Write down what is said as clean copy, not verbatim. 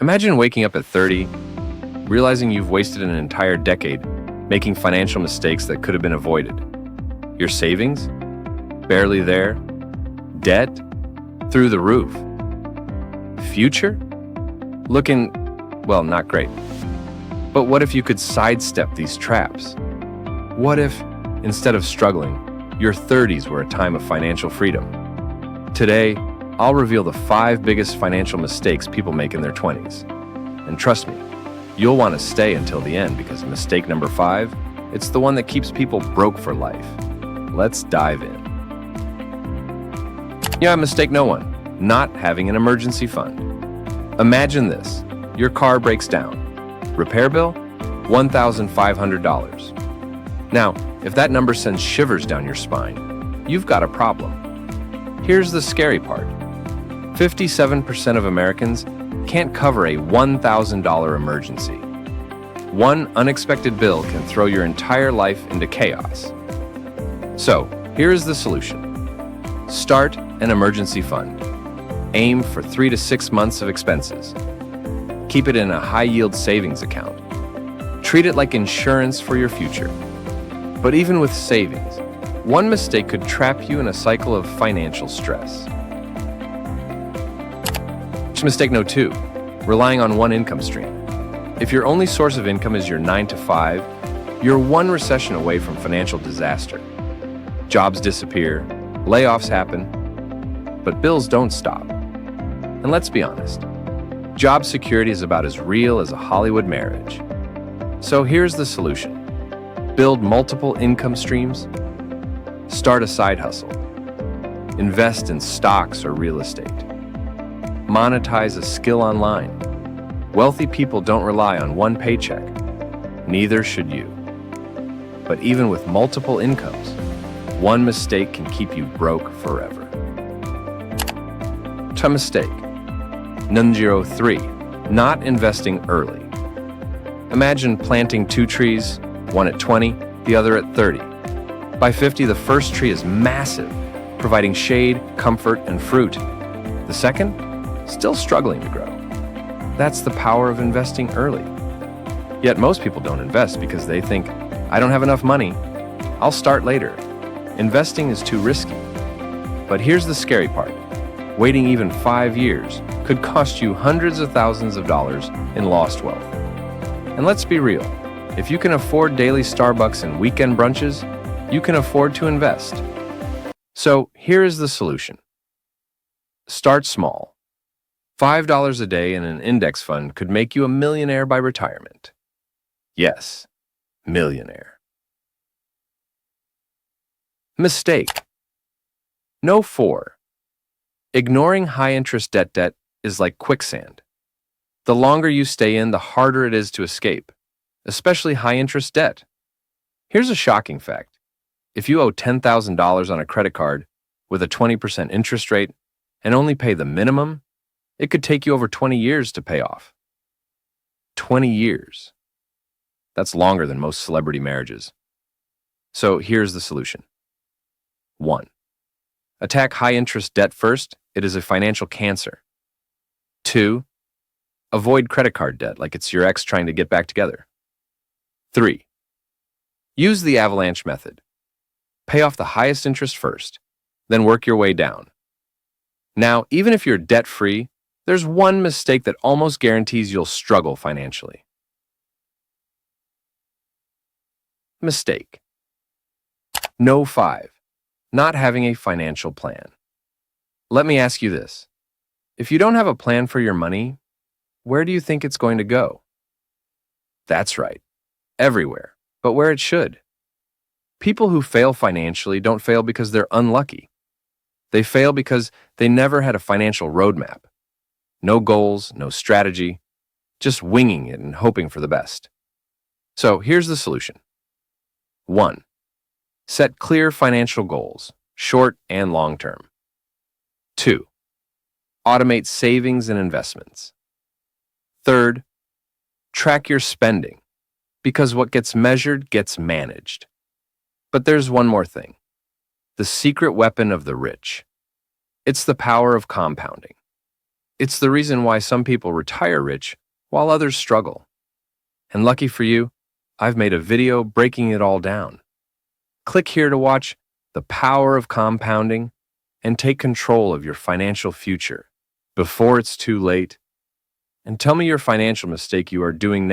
Imagine waking up at 30, realizing you've wasted an entire decade making financial mistakes that could have been avoided. Your savings? Barely there. Debt? Through the roof. Future? Looking, well, not great. But what if you could sidestep these traps? What if, instead of struggling, your 30s were a time of financial freedom? Today, I'll reveal the 5 biggest financial mistakes people make in their 20s. And trust me, you'll want to stay until the end because mistake number 5, it's the one that keeps people broke for life. Let's dive in. Yeah, mistake no one, not having an emergency fund. Imagine this, your car breaks down. Repair bill? $1,500. Now, if that number sends shivers down your spine, you've got a problem. Here's the scary part. 57% of Americans can't cover a $1,000 emergency. One unexpected bill can throw your entire life into chaos. So, here is the solution. Start an emergency fund. Aim for 3 to 6 months of expenses. Keep it in a high-yield savings account. Treat it like insurance for your future. But even with savings, one mistake could trap you in a cycle of financial stress. Mistake no 2, relying on one income stream. If your only source of income is your 9 to 5, you're one recession away from financial disaster. Jobs disappear, layoffs happen, but bills don't stop. And let's be honest, job security is about as real as a Hollywood marriage. So here's the solution. Build multiple income streams. Start a side hustle. Invest in stocks or real estate. Monetize a skill online. Wealthy people don't rely on one paycheck. Neither should you. But even with multiple incomes, one mistake can keep you broke forever. Mistake. Number 3, not investing early. Imagine planting 2 trees, one at 20, the other at 30. By 50, the first tree is massive, providing shade, comfort, and fruit. The second? Still struggling to grow. That's the power of investing early. Yet most people don't invest because they think, I don't have enough money, I'll start later. Investing is too risky. But here's the scary part. Waiting even 5 years could cost you hundreds of thousands of dollars in lost wealth. And let's be real, if you can afford daily Starbucks and weekend brunches, you can afford to invest. So here is the solution. Start small. $5 a day in an index fund could make you a millionaire by retirement. Yes, millionaire. Mistake. No 4. Ignoring high-interest debt is like quicksand. The longer you stay in, the harder it is to escape, especially high-interest debt. Here's a shocking fact. If you owe $10,000 on a credit card with a 20% interest rate and only pay the minimum, it could take you over 20 years to pay off. 20 years. That's longer than most celebrity marriages. So here's the solution. 1. Attack high-interest debt first. It is a financial cancer. 2. Avoid credit card debt like it's your ex trying to get back together. 3. Use the avalanche method. Pay off the highest interest first, then work your way down. Now, even if you're debt-free, there's one mistake that almost guarantees you'll struggle financially. Mistake. No 5. Not having a financial plan. Let me ask you this. If you don't have a plan for your money, where do you think it's going to go? That's right. Everywhere, but where it should. People who fail financially don't fail because they're unlucky. They fail because they never had a financial roadmap. No goals, no strategy, just winging it and hoping for the best. So here's the solution. 1. Set clear financial goals, short and long term. 2. Automate savings and investments. 3. Track your spending, because what gets measured gets managed. But there's one more thing. The secret weapon of the rich. It's the power of compounding. It's the reason why some people retire rich while others struggle. And lucky for you, I've made a video breaking it all down. Click here to watch the power of compounding and take control of your financial future before it's too late. And tell me your financial mistake you are doing now.